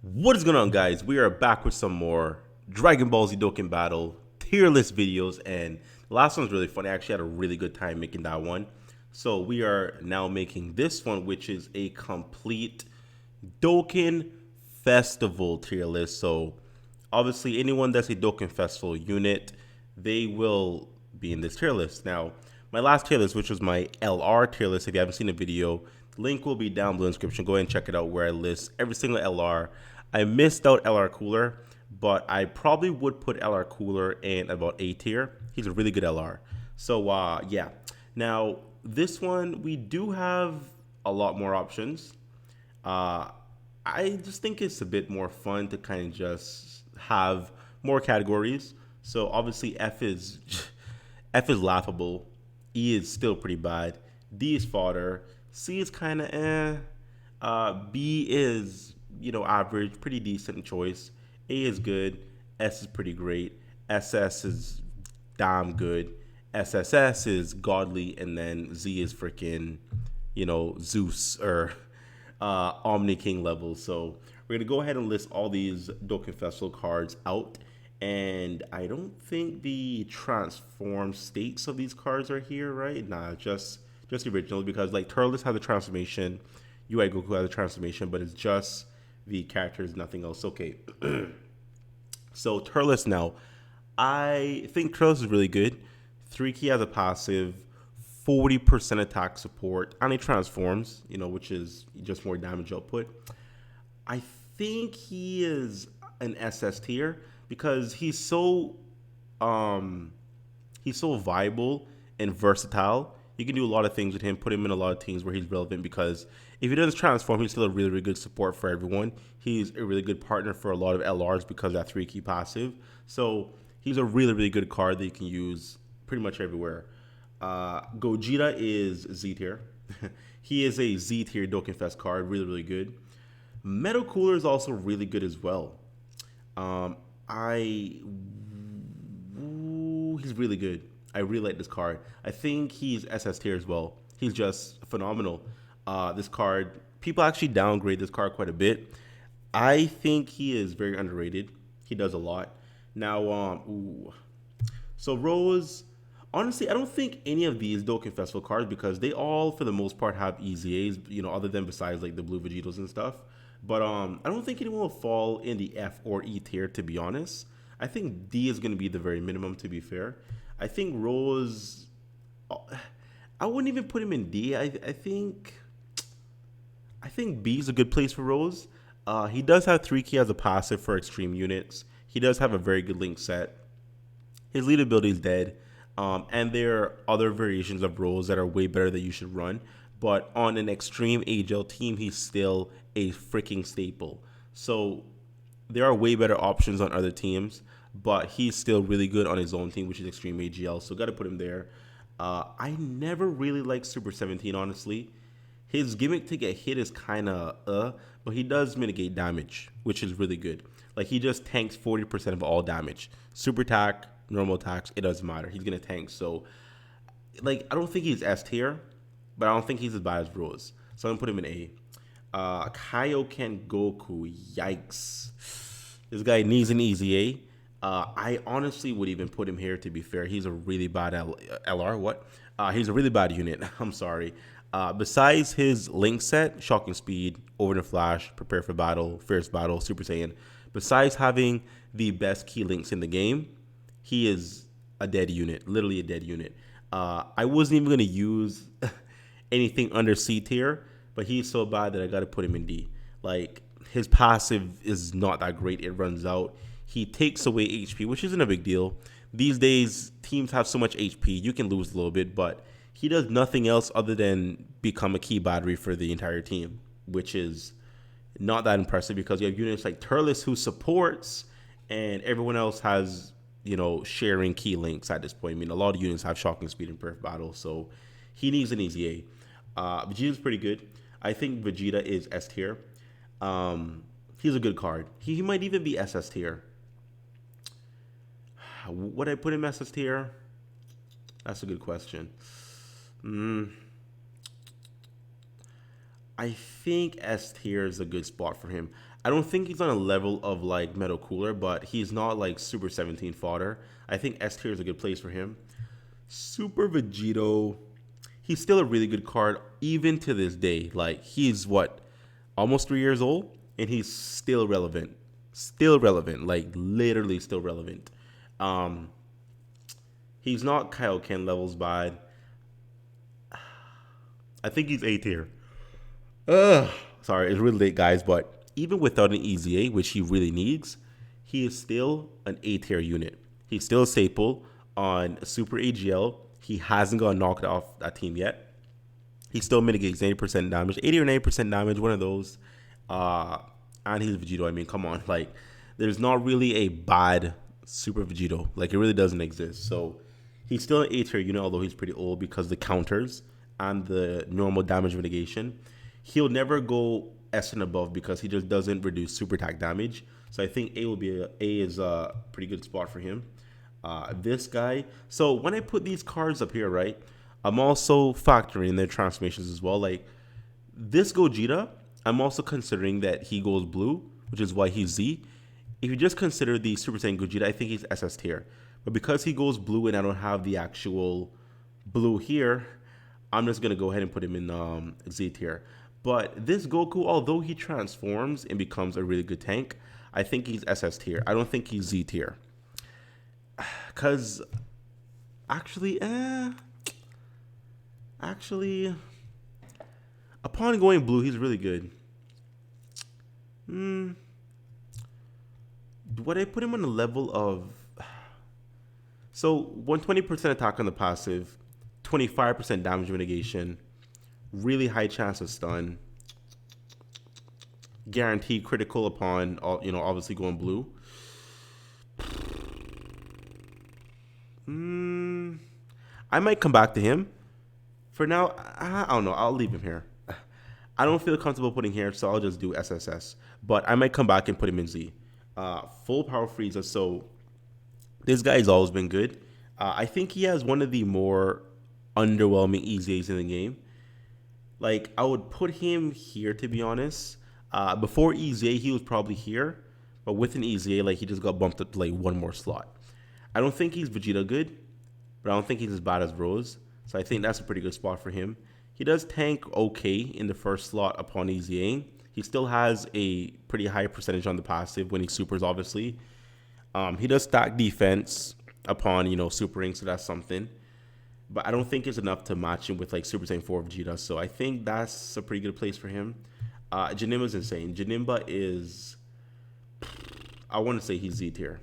What is going on, guys? We are back with some more Dragon Ball Z Dokkan Battle tier list videos, and the last one's really funny. I actually had a really good time making that one. So we are now making this one, which is a complete Dokkan Festival tier list. So obviously, anyone that's a Dokkan Festival unit, they will be in this tier list. Now, my last tier list, which was my LR tier list, if you haven't seen the video, the link will be down below in the description. Go ahead and check it out where I list every single LR. I missed out LR Cooler, but I probably would put LR Cooler in about A tier. He's a really good LR. So yeah. Now this one we do have a lot more options. I just think it's a bit more fun to kind of just have more categories. So obviously F is laughable. E is still pretty bad. D is fodder. C is kind of eh. B is average, pretty decent choice. A is good. S is pretty great. SS is damn good. SSS is godly, and then Z is freaking Zeus or Omni King level. So we're gonna go ahead and list all these Dokkan Festival cards out. And I don't think the transform states of these cards are here, right? Nah, just the original, because like Turles has a transformation, UI Goku has a transformation, but it's just the characters, nothing else. Okay. So Turles now. I think Turles is really good. 3 key has a passive, 40% attack support, and he transforms, which is just more damage output. I think he is an SS tier because he's so viable and versatile. You can do a lot of things with him, put him in a lot of teams where he's relevant, because if he doesn't transform, he's still a really, really good support for everyone. He's a really good partner for a lot of LRs because of that 3 key passive. So he's a really, really good card that you can use pretty much everywhere. Gojira is Z tier. He is a Z tier Dokkan Fest card, really, really good. Metal Cooler is also really good as well. He's really good. I really like this card. I think he's SS tier as well. He's just phenomenal. This card, people actually downgrade this card quite a bit. I think he is very underrated. He does a lot. Now, so Rose, honestly, I don't think any of these Dokkan Festival cards, because they all, for the most part, have EZAs, other than besides like the blue Vegetos and stuff. But I don't think anyone will fall in the F or E tier, to be honest. I think D is going to be the very minimum, to be fair. I think Rose, I wouldn't even put him in D. I think B is a good place for Rose. He does have 3 key as a passive for extreme units. He does have a very good link set. His lead ability is dead. And there are other variations of Rose that are way better that you should run. But on an extreme AGL team, he's still a freaking staple. So there are way better options on other teams, but he's still really good on his own team, which is Extreme AGL. So got to put him there. I never really liked Super 17, honestly. His gimmick to get hit is kind of but he does mitigate damage, which is really good. Like, he just tanks 40% of all damage. Super attack, normal attacks, it doesn't matter. He's going to tank. So, like, I don't think he's S tier, but I don't think he's as bad as Rose. So I'm going to put him in A. Kaioken Goku, yikes. This guy needs an easy A. I honestly would even put him here, to be fair. He's a really bad LR. What? He's a really bad unit. I'm sorry. Besides his link set, Shocking Speed, Over the Flash, Prepare for Battle, Fierce Battle, Super Saiyan, besides having the best key links in the game, he is a dead unit, literally a dead unit. I wasn't even going to use anything under C tier, but he's so bad that I got to put him in D. Like, his passive is not that great. It runs out. He takes away HP, which isn't a big deal. These days, teams have so much HP, you can lose a little bit, but he does nothing else other than become a key battery for the entire team, which is not that impressive, because you have units like Turles who supports, and everyone else has, sharing key links at this point. I mean, a lot of units have Shocking Speed and Perf Battle, so he needs an easy A. Vegeta's pretty good. I think Vegeta is S tier. He's a good card. He might even be SS tier. Would I put him SS tier? That's a good question. I think S tier is a good spot for him. I don't think he's on a level of like Metal Cooler, but he's not like Super 17 fodder. I think S tier is a good place for him. Super Vegito, he's still a really good card even to this day. Like he's what, almost 3 years old, and he's still relevant. Still relevant, like literally still relevant. Um, he's not Kaioken levels bad. I think he's A tier. Sorry, it's really late, guys, but even without an EZA, which he really needs, he is still an A tier unit. He's still a staple on Super AGL. He hasn't got knocked off that team yet. He still mitigates 80% damage, 80 or 90% damage, one of those. And he's Vegito. I mean, come on. Like, there's not really a bad Super Vegito. Like, it really doesn't exist. So, he's still an A tier unit, although he's pretty old because the counters and the normal damage mitigation. He'll never go S and above because he just doesn't reduce super attack damage. So I think A is a pretty good spot for him. This guy. So when I put these cards up here, right, I'm also factoring their transformations as well. Like this Gogeta, I'm also considering that he goes blue, which is why he's Z. If you just consider the Super Saiyan Gogeta, I think he's SS tier. But because he goes blue and I don't have the actual blue here, I'm just going to go ahead and put him in Z tier. But this Goku, although he transforms and becomes a really good tank, I think he's SS tier. I don't think he's Z tier. Because actually, upon going blue, he's really good. Would I put him on the level of... So 120% attack on the passive, 25% damage mitigation, really high chance of stun, guaranteed critical upon, obviously going blue. I might come back to him. For now, I don't know. I'll leave him here. I don't feel comfortable putting here, so I'll just do SSS. But I might come back and put him in Z. Full power Frieza. So this guy's always been good. I think he has one of the more underwhelming EZAs in the game. Like, I would put him here, to be honest. Before EZA, he was probably here. But with an EZA, like, he just got bumped up to, like, one more slot. I don't think he's Vegeta good, but I don't think he's as bad as Rose. So I think that's a pretty good spot for him. He does tank okay in the first slot upon EZA. He still has a pretty high percentage on the passive when he supers, obviously. He does stack defense upon, supering, so that's something. But I don't think it's enough to match him with like Super Saiyan 4 Vegeta. So I think that's a pretty good place for him. Genimba's insane. Genimba is, I want to say he's Z tier.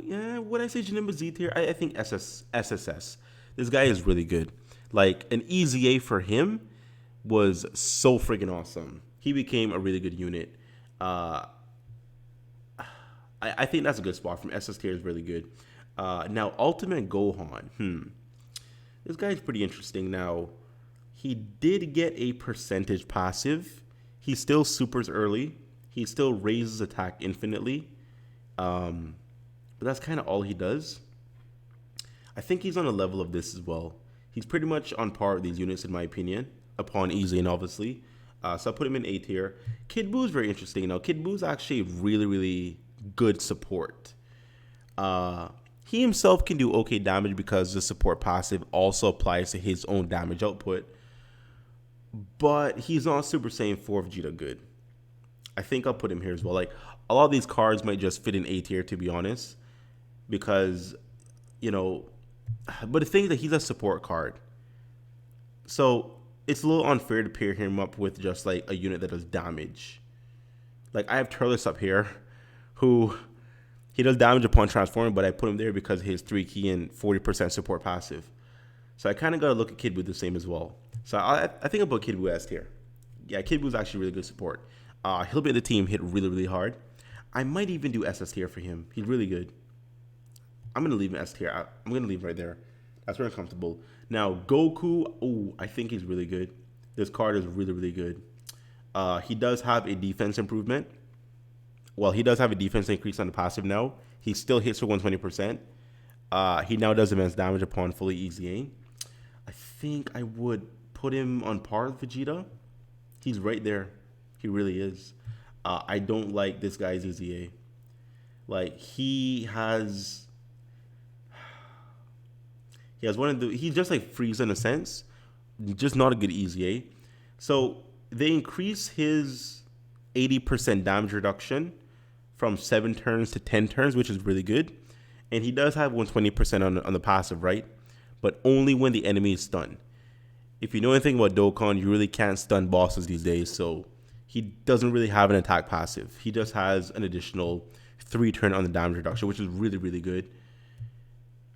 Yeah, would I say Genimba Z tier? I think SSS. This guy is really good. Like an EZA for him was so freaking awesome. He became a really good unit. I think that's a good spot from SS tier is really good. Now Ultimate Gohan. This guy's pretty interesting. Now, he did get a percentage passive. He still supers early. He still raises attack infinitely. But that's kind of all he does. I think he's on a level of this as well. He's pretty much on par with these units, in my opinion, upon EZA, obviously. So I put him in A tier. Kid Buu is very interesting. Now, Kid Buu is actually really, really good support. He himself can do okay damage because the support passive also applies to his own damage output. But he's not Super Saiyan 4 Vegeta good. I think I'll put him here as well. Like, a lot of these cards might just fit in A tier, to be honest. Because, but the thing is that he's a support card. So, it's a little unfair to pair him up with just, like, a unit that does damage. Like, I have Turles up here, who... He does damage upon transforming, but I put him there because his 3 key and 40% support passive. So I kind of got to look at Kid Buu the same as well. So I think I'll put Kid Buu S tier. Yeah, Kid Buu is actually really good support. He'll be the team hit really, really hard. I might even do SS tier for him. He's really good. I'm going to leave him S tier. I'm going to leave him right there. That's very uncomfortable. Now, Goku, I think he's really good. This card is really, really good. He does have a defense improvement. Well, he does have a defense increase on the passive now. He still hits for 120%. He now does immense damage upon fully EZA. I think I would put him on par with Vegeta. He's right there. He really is. I don't like this guy's EZA. Like he has one of the he's just like Frieza in a sense, just not a good EZA. So they increase his 80% damage reduction from 7 turns to 10 turns, which is really good. And he does have 120% on the passive, right? But only when the enemy is stunned. If you know anything about Dokkan, you really can't stun bosses these days, so he doesn't really have an attack passive. He just has an additional 3 turn on the damage reduction, which is really, really good.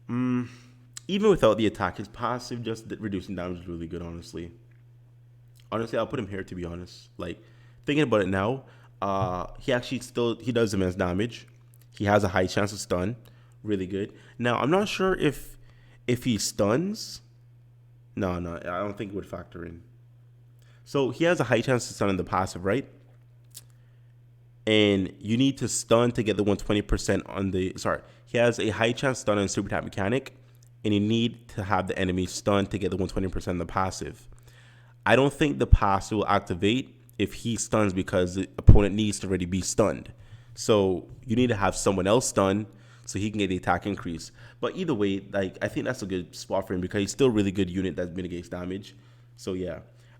Even without the attack, his passive just reducing damage is really good, honestly. Honestly, I'll put him here, to be honest. Like, thinking about it now, he does immense damage. He has a high chance of stun. Really good. Now, I'm not sure if he stuns. No, I don't think it would factor in. So he has a high chance to stun in the passive, right? And you need to stun to get the 120% on the... Sorry. He has a high chance stun on super attack mechanic. And you need to have the enemy stun to get the 120% on the passive. I don't think the passive will activate if he stuns because the opponent needs to already be stunned. So you need to have someone else stunned so he can get the attack increase. But either way, like I think that's a good spot for him because he's still a really good unit that mitigates damage. So yeah,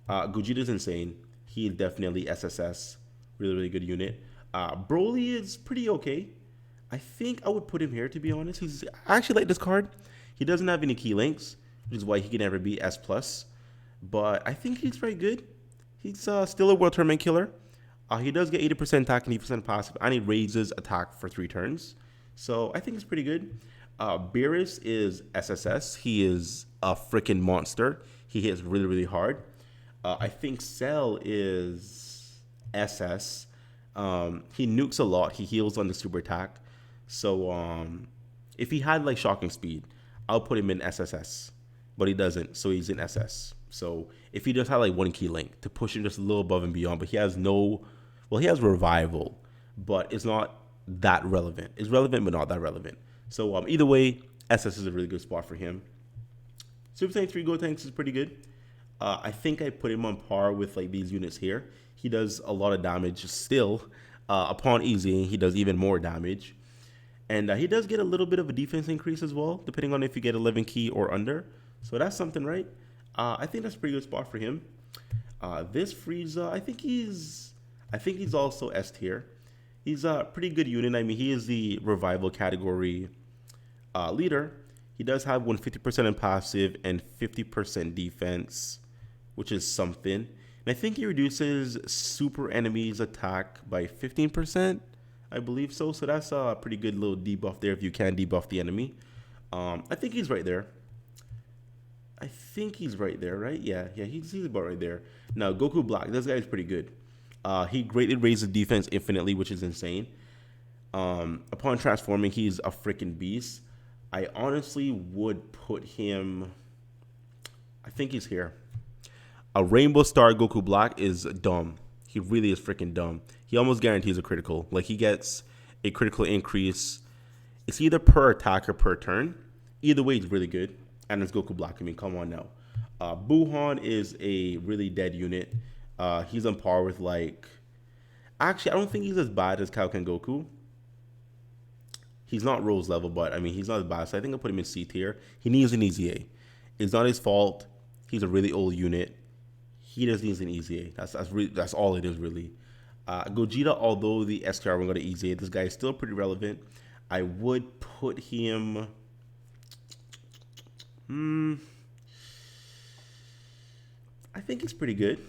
Gogeta's insane. He is definitely SSS. Really, really good unit. Broly is pretty okay. I think I would put him here, to be honest. I actually like this card. He doesn't have any key links, which is why he can never be S+. But I think he's very good. He's still a world tournament killer. He does get 80% attack and 80% passive, and he raises attack for 3 turns. So I think it's pretty good. Beerus is SSS. He is a freaking monster. He hits really, really hard. I think Cell is SS. He nukes a lot. He heals on the super attack. So if he had like shocking speed, I'll put him in SSS. But he doesn't, so he's in SS. So if he just had like 1 key link to push him just a little above and beyond, but he has he has revival, but it's not that relevant. It's relevant, but not that relevant. So either way, SS is a really good spot for him. Super Saiyan 3 Gotenks is pretty good. I think I put him on par with like these units here. He does a lot of damage still. Upon easing, he does even more damage. And he does get a little bit of a defense increase as well, depending on if you get 11 key or under. So that's something, right? I think that's a pretty good spot for him. This Frieza, I think he's also S tier. He's a pretty good unit. I mean, he is the revival category leader. He does have 150% in passive and 50% defense, which is something. And I think he reduces super enemies attack by 15%. I believe so. So that's a pretty good little debuff there if you can debuff the enemy. I think he's right there. Right? Yeah, he's about right there. Now, Goku Black, this guy is pretty good. He greatly raises defense infinitely, which is insane. Upon transforming, he's a freaking beast. I honestly would put him... I think he's here. A Rainbow Star Goku Black is dumb. He really is freaking dumb. He almost guarantees a critical. Like, he gets a critical increase. It's either per attack or per turn. Either way, it's really good. And it's Goku Black. I mean, come on now. Buhan is a really dead unit. He's on par with, like... Actually, I don't think he's as bad as Kaioken Goku. He's not Rose level, but, I mean, he's not as bad. So I think I'll put him in C tier. He needs an EZA. It's not his fault. He's a really old unit. He just needs an EZA. That's all it is, really. Gogeta, although the STR won't go to EZA, this guy is still pretty relevant. I would put him... I think he's pretty good.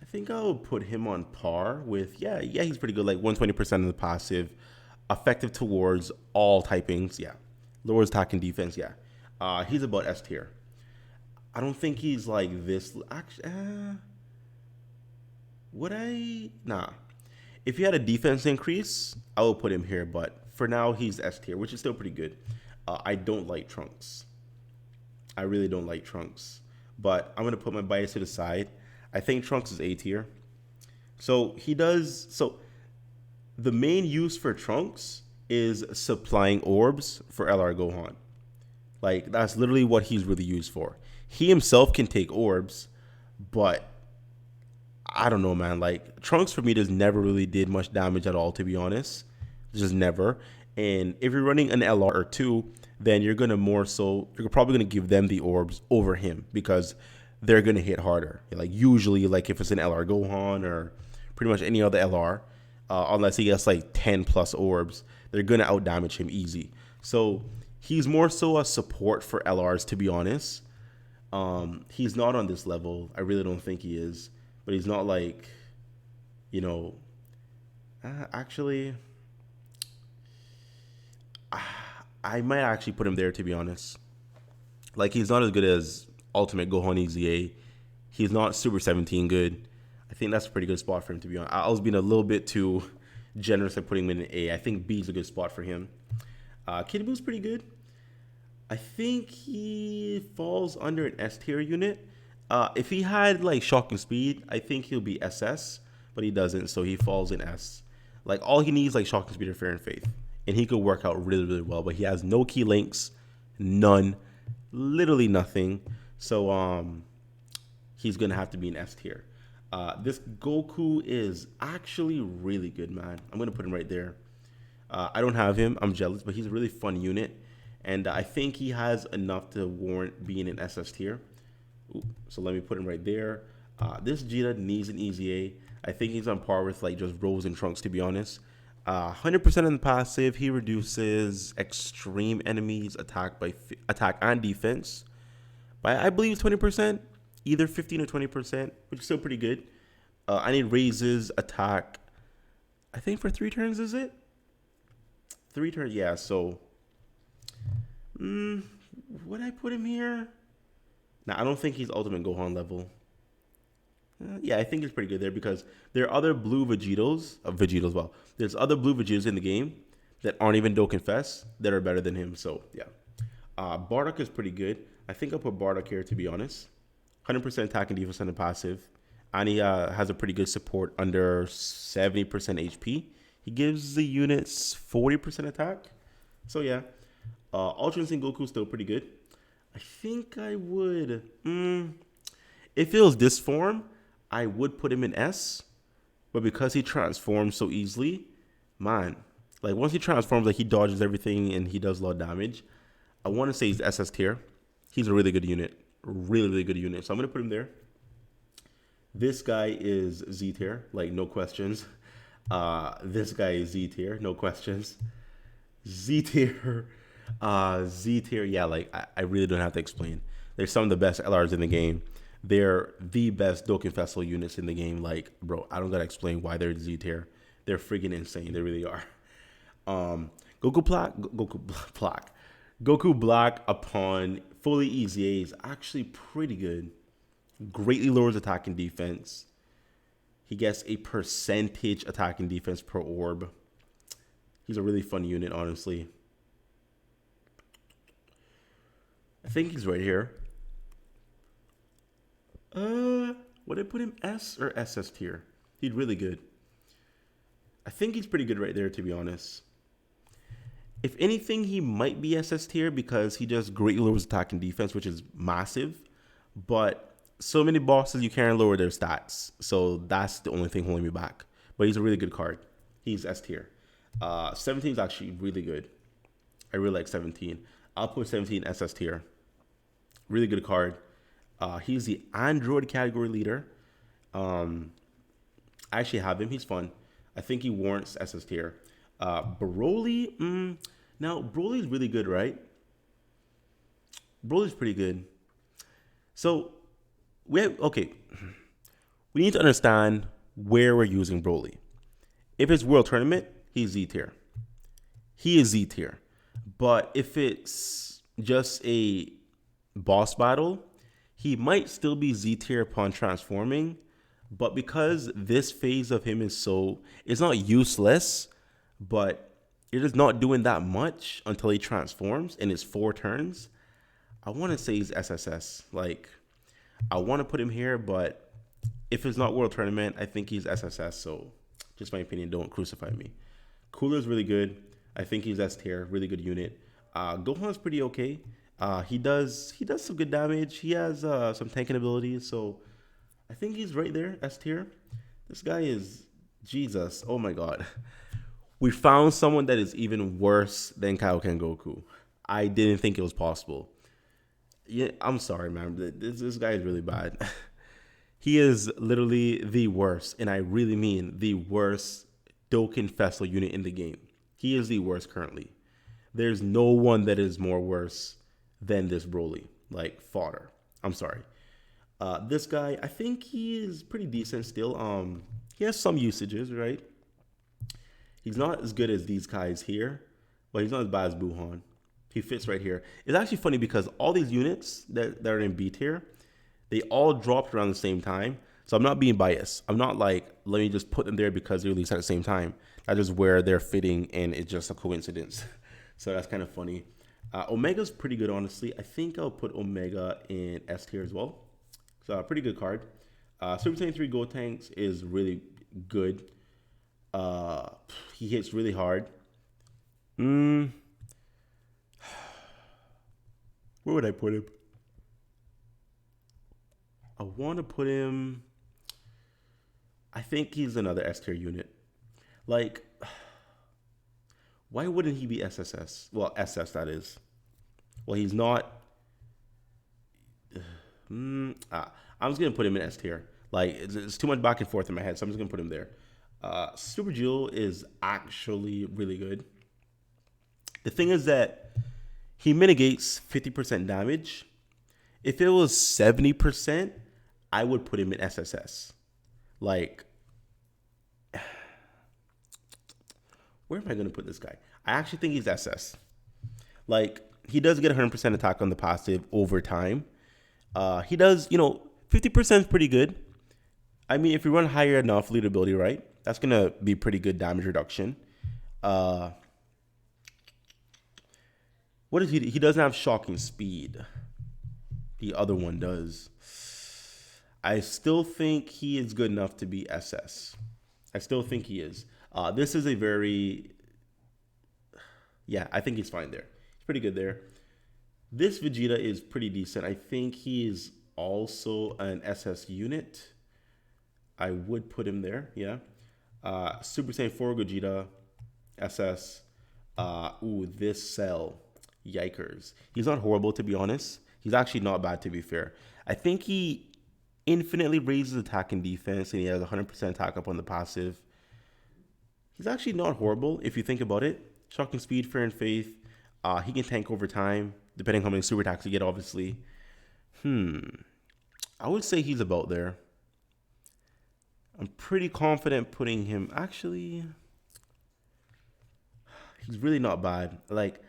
I think I'll put him on par with... Yeah, he's pretty good. Like 120% of the passive. Effective towards all typings. Yeah. Lowers attack and defense. Yeah. He's about S tier. I don't think he's like this. Actually, would I? Nah. If he had a defense increase, I would put him here. But for now, he's S tier, which is still pretty good. I don't like Trunks. I really don't like Trunks. But I'm going to put my bias to the side. I think Trunks is A tier. So he does... So the main use for Trunks is supplying orbs for LR Gohan. Like, that's literally what he's really used for. He himself can take orbs, but I don't know, man. Like Trunks for me just never really did much damage at all, to be honest. Just never. And if you're running an LR or two, then you're gonna more so you're probably gonna give them the orbs over him because they're gonna hit harder. Like usually, like if it's an LR Gohan or pretty much any other LR, unless he gets like 10 plus orbs, they're gonna out damage him easy. So he's more so a support for LRs, to be honest. He's not on this level. I really don't think he is, but he's not like, you know, actually, I might actually put him there, to be honest. Like he's not as good as Ultimate Gohan EZA. He's not Super 17 good. I think that's a pretty good spot for him, to be honest. I was being a little bit too generous at putting him in an A. I think B is a good spot for him. Kid Boo's pretty good. I think he falls under an S tier unit. If he had like shocking speed, I think he'll be SS, but he doesn't, so he falls in S. Like all he needs like shocking speed or fair and faith, and he could work out really, really well. But he has no key links, none, literally nothing. So he's gonna have to be an S tier. This Goku is actually really good, man. I'm gonna put him right there. I don't have him. I'm jealous, but he's a really fun unit. And I think he has enough to warrant being an SS tier. Ooh, so let me put him right there. This Gogeta needs an EZA. I think he's on par with like just Rose and Trunks, to be honest. 100% in the passive, he reduces extreme enemies attack and defense by I believe 20%, either 15 or 20%, which is still pretty good. And he raises attack, I think for 3 turns, is it? 3 turns, yeah. So would I put him here? Now, I don't think he's Ultimate Gohan level. Yeah, I think he's pretty good there because there are other blue Vegetos, well, there's other blue Vegetas in the game that aren't even Dokkan Fest that are better than him. So, yeah. Bardock is pretty good. I think I'll put Bardock here, to be honest. 100% attack and defense on the passive. And he has a pretty good support under 70% HP. He gives the units 40% attack. So, yeah. Ultra Instinct Goku is still pretty good. I think I would. If it was this form, I would put him in S. But because he transforms so easily, man, like once he transforms, like he dodges everything and he does a lot of damage. I want to say he's SS tier. He's a really good unit. Really, really good unit. So I'm going to put him there. This guy is Z tier. Like, no questions. This guy is Z tier. No questions. Z tier. Z tier, yeah, like I really don't have to explain. They're some of the best LRs in the game. They're the best Dokkan Festival units in the game. Like, bro, I don't gotta explain why they're Z tier. They're freaking insane. They really are. Goku Black upon fully EZA is actually pretty good. Greatly lowers attack and defense. He gets a percentage attack and defense per orb. He's a really fun unit, honestly. I think he's right here. Would I put him S or SS tier? He's really good. I think he's pretty good right there, to be honest. If anything, he might be SS tier because he just greatly lowers attack and defense, which is massive. But so many bosses, you can't lower their stats. So that's the only thing holding me back. But he's a really good card. He's S tier. 17 is actually really good. I really like 17. I'll put 17 SS tier. Really good card. He's the Android category leader. I actually have him. He's fun. I think he warrants SS tier. Broly. Now, Broly's really good, right? Broly's pretty good. So, we need to understand where we're using Broly. If it's World Tournament, he's Z tier. He is Z tier. But if it's just a boss battle, he might still be Z tier upon transforming. But because this phase of him is it's not useless, but you're just not doing that much until he transforms and it's 4 turns. I want to say he's SSS. Like, I want to put him here, but if it's not World Tournament, I think he's SSS. So, just my opinion, don't crucify me. Cooler's really good. I think he's S tier, really good unit. Gohan's pretty okay. He does some good damage. He has some tanking abilities, so I think he's right there, S tier. This guy is Jesus. Oh my god. We found someone that is even worse than Kaioken Goku. I didn't think it was possible. Yeah, I'm sorry, man. This guy is really bad. He is literally the worst, and I really mean the worst Dokkan Festival unit in the game. He is the worst currently. There's no one that is more worse than this Broly. Like, fodder. I'm sorry. This guy, I think he is pretty decent still. He has some usages, right? He's not as good as these guys here, but he's not as bad as Buhan. He fits right here. It's actually funny because all these units that are in B tier, they all dropped around the same time. So I'm not being biased. I'm not like, let me just put them there because they released at the same time. That's just where they're fitting, and it's just a coincidence. So that's kind of funny. Omega's pretty good, honestly. I think I'll put Omega in S tier as well. So a pretty good card. Super Saiyan 3 Gotenks is really good. He hits really hard. Where would I put him? I want to put him... I think he's another S tier unit. Like, why wouldn't he be SSS? Well, SS, that is. Well, he's not... I'm just going to put him in S tier. Like, it's too much back and forth in my head, so I'm just going to put him there. Super Jewel is actually really good. The thing is that he mitigates 50% damage. If it was 70%, I would put him in SSS. Like, where am I going to put this guy? I actually think he's SS. Like, he does get 100% attack on the passive over time. He does, 50% is pretty good. I mean, if you run higher enough lead ability, right? That's going to be pretty good damage reduction. What is he? He doesn't have shocking speed. The other one does. I still think he is good enough to be SS. I still think he is. This is a very... Yeah, I think he's fine there. He's pretty good there. This Vegeta is pretty decent. I think he is also an SS unit. I would put him there, yeah. Super Saiyan 4 Gogeta, SS. This Cell. Yikers. He's not horrible, to be honest. He's actually not bad, to be fair. I think he infinitely raises attack and defense, and he has 100% attack up on the passive. He's actually not horrible, if you think about it. Shocking speed, fear and faith. He can tank over time, depending on how many super attacks you get, obviously. I would say he's about there. I'm pretty confident putting him... Actually, he's really not bad. Like,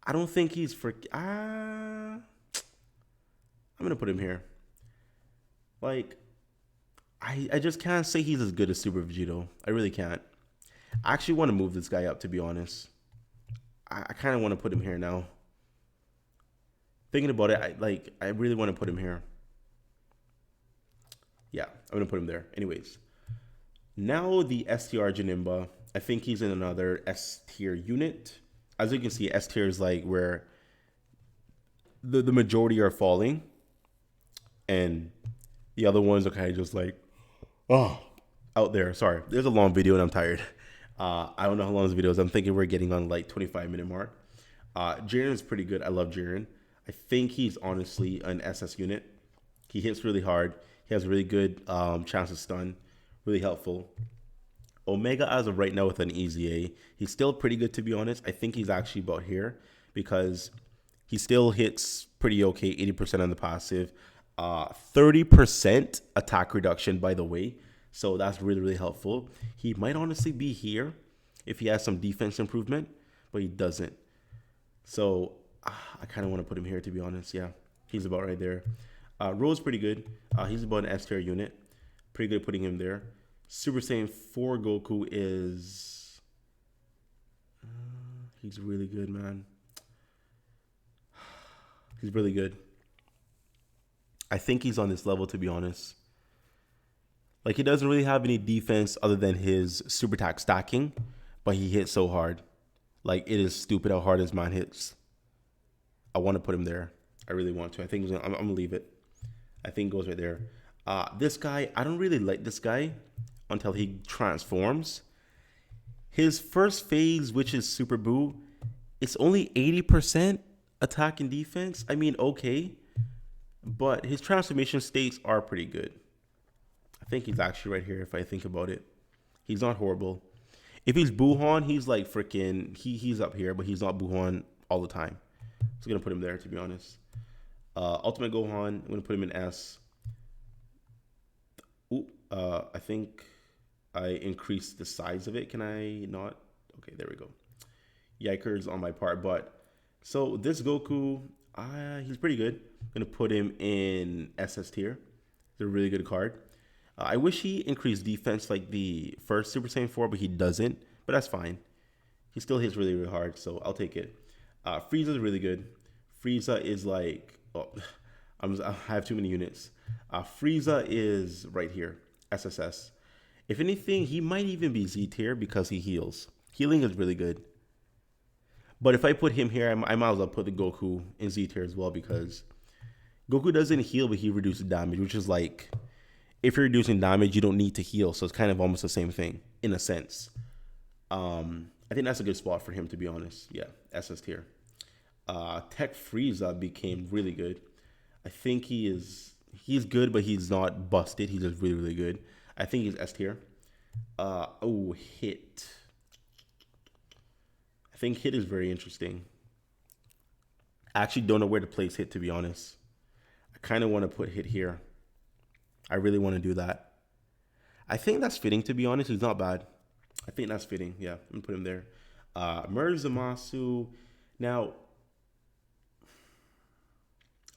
I don't think he's for... I'm going to put him here. Like, I just can't say he's as good as Super Vegeta. I really can't. I actually want to move this guy up, to be honest. I kind of want to put him here now. Thinking about it, I really want to put him here. Yeah, I'm going to put him there. Anyways. Now the Strg Nimba. I think he's in another S tier unit. As you can see, S tier is like where the majority are falling. And the other ones are kind of just like, out there. Sorry, there's a long video and I'm tired. I don't know how long this video is. I'm thinking we're getting on like 25-minute mark. Jiren is pretty good. I love Jiren. I think he's honestly an SS unit. He hits really hard. He has really good chance to stun. Really helpful. Omega as of right now with an easy A. He's still pretty good, to be honest. I think he's actually about here because he still hits pretty okay, 80% on the passive. 30% attack reduction, by the way. So that's really, really helpful. He might honestly be here if he has some defense improvement, but he doesn't. So I kind of want to put him here, to be honest. Yeah, he's about right there. Rose pretty good. He's about an S tier unit. Pretty good putting him there. Super Saiyan 4 Goku is... he's really good, man. He's really good. I think he's on this level, to be honest. Like, he doesn't really have any defense other than his super attack stacking, but he hits so hard. Like, it is stupid how hard his man hits. I want to put him there. I really want to. I think I'm going to leave it. I think it goes right there. This guy, I don't really like this guy until he transforms. His first phase, which is Super Boo, it's only 80% attack and defense. I mean, okay, but his transformation states are pretty good. I think he's actually right here if I think about it. He's not horrible. If he's Buhan, he's like freaking, he's up here, but he's not Buhan all the time. So I'm going to put him there, to be honest. Ultimate Gohan, I'm going to put him in S. Ooh, I think I increased the size of it. Can I not? Okay, there we go. Yikers on my part. But so this Goku, he's pretty good. I'm going to put him in SS tier. It's a really good card. I wish he increased defense like the first Super Saiyan 4, but he doesn't. But that's fine. He still hits really, really hard, so I'll take it. Frieza is really good. Frieza is like, oh, I have too many units. Frieza is right here, SSS. If anything, he might even be Z tier because he heals. Healing is really good. But if I put him here, I might as well put the Goku in Z tier as well because Goku doesn't heal, but he reduces damage, which is like, if you're reducing damage, you don't need to heal. So it's kind of almost the same thing in a sense. I think that's a good spot for him, to be honest. Yeah, SS tier. Tech Frieza became really good. I think he's good, but he's not busted. He's just really, really good. I think he's S tier. Hit. I think Hit is very interesting. I actually don't know where to place Hit, to be honest. I kind of want to put Hit here. I really want to do that. I think that's fitting, to be honest. He's not bad. I think that's fitting. Yeah, I'm going to put him there. Zamasu. Now,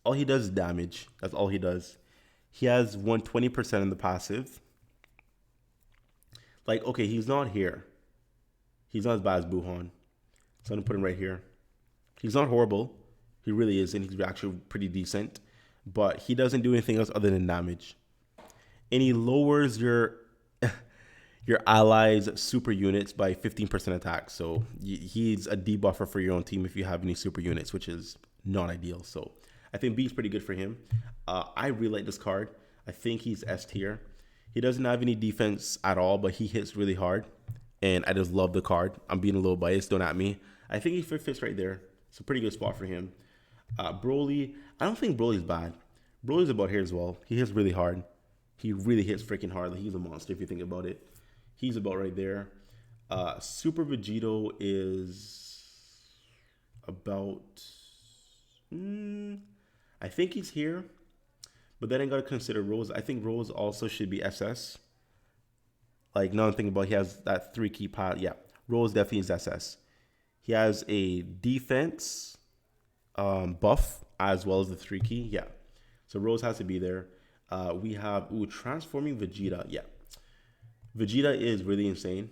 all he does is damage. That's all he does. He has 120% in the passive. Like, okay, he's not here. He's not as bad as Buhan. So I'm going to put him right here. He's not horrible. He really isn't. He's actually pretty decent. But he doesn't do anything else other than damage. And he lowers your allies' super units by 15% attack. So he's a debuffer for your own team if you have any super units, which is not ideal. So I think B is pretty good for him. I really like this card. I think he's S tier. He doesn't have any defense at all, but he hits really hard. And I just love the card. I'm being a little biased, don't at me. I think he fits right there. It's a pretty good spot for him. Broly, I don't think Broly's bad. Broly's about here as well. He hits really hard. He really hits freaking hard. Like, he's a monster if you think about it. He's about right there. Super Vegeta is about... I think he's here. But then I got to consider Rose. I think Rose also should be SS. Like, now I'm thinking about, he has that 3 key pile. Yeah, Rose definitely is SS. He has a defense buff as well as the 3 key. Yeah. So Rose has to be there. We have transforming Vegeta. Yeah, Vegeta is really insane.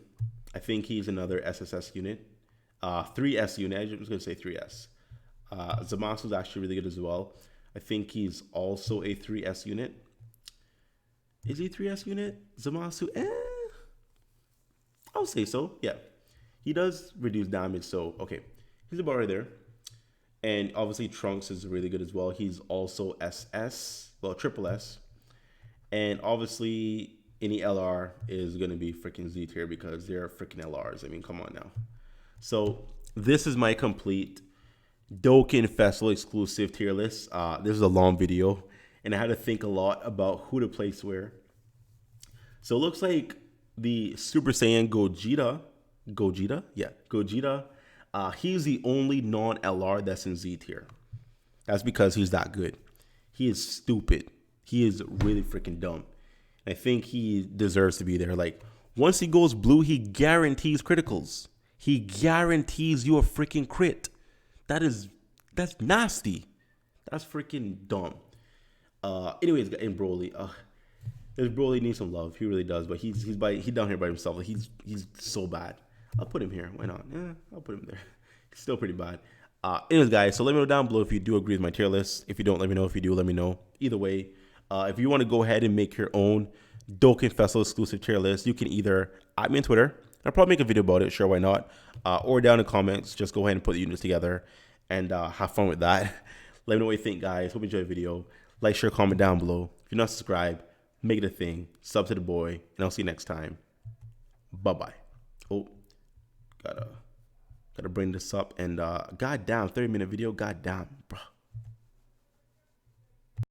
I think he's another SSS unit, 3S unit. I'm just gonna say 3S. Zamasu is actually really good as well. I think he's also a 3S unit. Is he a 3S unit? Zamasu? I'll say so. Yeah, he does reduce damage. So okay, he's about right there. And obviously Trunks is really good as well. He's also SS, well, triple S. And obviously any LR is going to be freaking Z tier because they're freaking LRs. I mean, come on now. So this is my complete Dokkan Festival exclusive tier list. This is a long video and I had to think a lot about who to place where. So it looks like the Super Saiyan Gogeta. Yeah, Gogeta. He's the only non-LR that's in Z tier. That's because he's that good. He is stupid. He is really freaking dumb. I think he deserves to be there. Like, once he goes blue, he guarantees criticals. He guarantees you a freaking crit. That's nasty. That's freaking dumb. Anyways, in Broly, this Broly needs some love. He really does. But he's down here by himself. Like, he's so bad. I'll put him here. Why not? Yeah, I'll put him there. He's still pretty bad. Anyways, guys, so let me know down below if you do agree with my tier list. If you don't, let me know. If you do, let me know. Either way, if you want to go ahead and make your own Dokkan Festival exclusive tier list, you can either add me on Twitter. I'll probably make a video about it. Sure, why not? Or down in the comments, just go ahead and put the units together and have fun with that. Let me know what you think, guys. Hope you enjoyed the video. Like, share, comment down below. If you're not subscribed, Make it a thing. Sub to the boy, and I'll see you next time. Bye-bye. Oh, gotta bring this up. And goddamn, 30-minute video. Goddamn, bro.